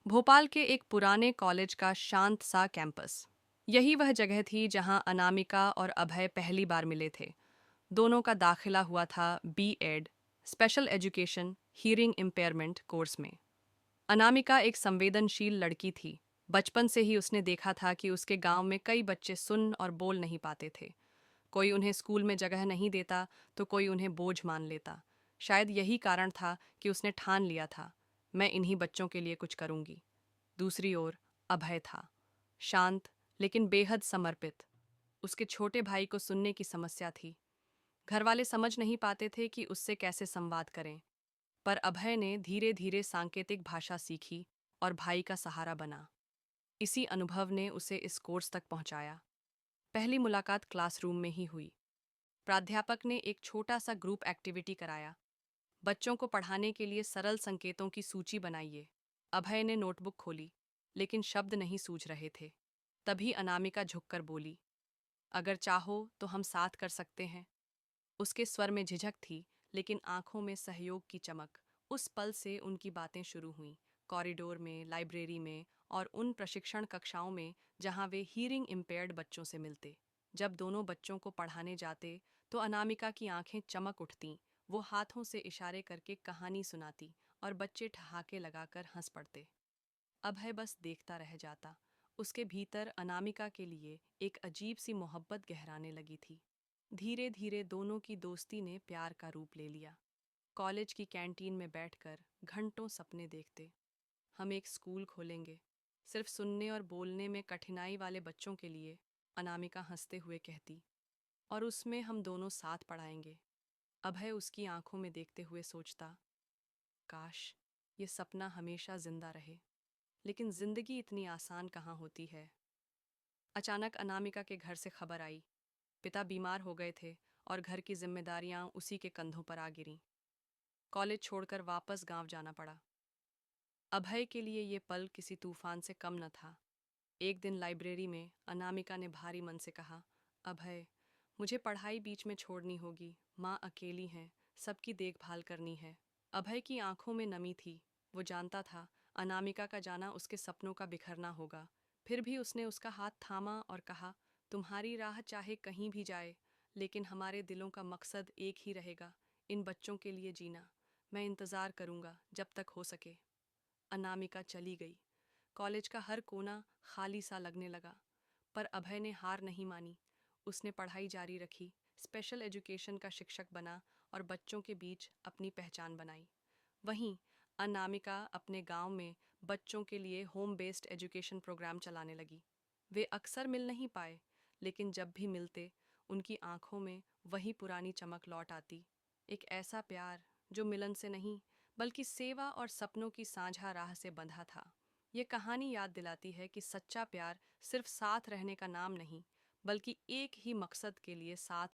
भोपाल के एक पुराने कॉलेज का शांत सा कैंपस। यही वह जगह थी जहां अनामिका और अभय पहली बार मिले थे। दोनों का दाखिला हुआ था B Ed, special education hearing impairment course में। अनामिका एक संवेदनशील लड़की थी। बचपन से ही उसने देखा था कि उसके गांव में कई बच्चे सुन और बोल नहीं पाते थे। कोई उन्हें स्कूल में जगह नहीं देता तो कोई उन्हें बोझ मान लेता। शायद यही कारण था कि उसने ठान लिया था, मैं इन्हीं बच्चों के लिए कुछ करूंगी। दूसरी ओर अभय था, शांत लेकिन बेहद समर्पित। उसके छोटे भाई को सुनने की समस्या थी। घरवाले समझ नहीं पाते थे कि उससे कैसे संवाद करें। पर अभय ने धीरे धीरे सांकेतिक भाषा सीखी और भाई का सहारा बना। इसी अनुभव ने उसे इस कोर्स तक पहुंचाया। पहली मुलाकात क्लासरूम में ही हुई। प्राध्यापक ने एक छोटा सा ग्रुप एक्टिविटी कराया। बच्चों को पढ़ाने के लिए सरल संकेतों की सूची बनाइए। अभय ने नोटबुक खोली, लेकिन शब्द नहीं सूझ रहे थे। तभी अनामिका झुककर बोली, अगर चाहो तो हम साथ कर सकते हैं। उसके स्वर में झिझक थी, लेकिन आंखों में सहयोग की चमक। उस पल से उनकी बातें शुरू हुईं, कॉरिडोर में, लाइब्रेरी में और उन प्रशिक्षण कक्षाओं में जहां वे हियरिंग इम्पेयर्ड बच्चों से मिलते। जब दोनों बच्चों को पढ़ाने जाते तो अनामिका की आंखें चमक उठतीं। वो हाथों से इशारे करके कहानी सुनाती और बच्चे ठहाके लगाकर हंस पड़ते। अभय बस देखता रह जाता। उसके भीतर अनामिका के लिए एक अजीब सी मोहब्बत गहराने लगी थी। धीरे धीरे दोनों की दोस्ती ने प्यार का रूप ले लिया। कॉलेज की कैंटीन में बैठकर घंटों सपने देखते। हम एक स्कूल खोलेंगे, सिर्फ सुनने और बोलने में कठिनाई वाले बच्चों के लिए, अनामिका हंसते हुए कहती। और उसमें हम दोनों साथ पढ़ाएंगे। अभय उसकी आंखों में देखते हुए सोचता, काश ये सपना हमेशा जिंदा रहे। लेकिन जिंदगी इतनी आसान कहाँ होती है। अचानक अनामिका के घर से खबर आई, पिता बीमार हो गए थे और घर की जिम्मेदारियां उसी के कंधों पर आ गिरीं। कॉलेज छोड़कर वापस गांव जाना पड़ा। अभय के लिए ये पल किसी तूफान से कम न था। एक दिन लाइब्रेरी में अनामिका ने भारी मन से कहा, अभय, मुझे पढ़ाई बीच में छोड़नी होगी। माँ अकेली हैं, सबकी देखभाल करनी है। अभय की आंखों में नमी थी। वो जानता था अनामिका का जाना उसके सपनों का बिखरना होगा। फिर भी उसने उसका हाथ थामा और कहा, तुम्हारी राह चाहे कहीं भी जाए, लेकिन हमारे दिलों का मकसद एक ही रहेगा, इन बच्चों के लिए जीना। मैं इंतज़ार करूंगा जब तक हो सके। अनामिका चली गई। कॉलेज का हर कोना खाली सा लगने लगा। पर अभय ने हार नहीं मानी। उसने पढ़ाई जारी रखी, स्पेशल एजुकेशन का शिक्षक बना और बच्चों के बीच अपनी पहचान बनाई। वहीं अनामिका अपने गांव में बच्चों के लिए होम बेस्ड एजुकेशन प्रोग्राम चलाने लगी। वे अक्सर मिल नहीं पाए, लेकिन जब भी मिलते उनकी आंखों में वही पुरानी चमक लौट आती। एक ऐसा प्यार जो मिलन से नहीं, बल्कि सेवा और सपनों की साझा राह से बंधा था। ये कहानी याद दिलाती है कि सच्चा प्यार सिर्फ साथ रहने का नाम नहीं, बल्कि एक ही मकसद के लिए साथ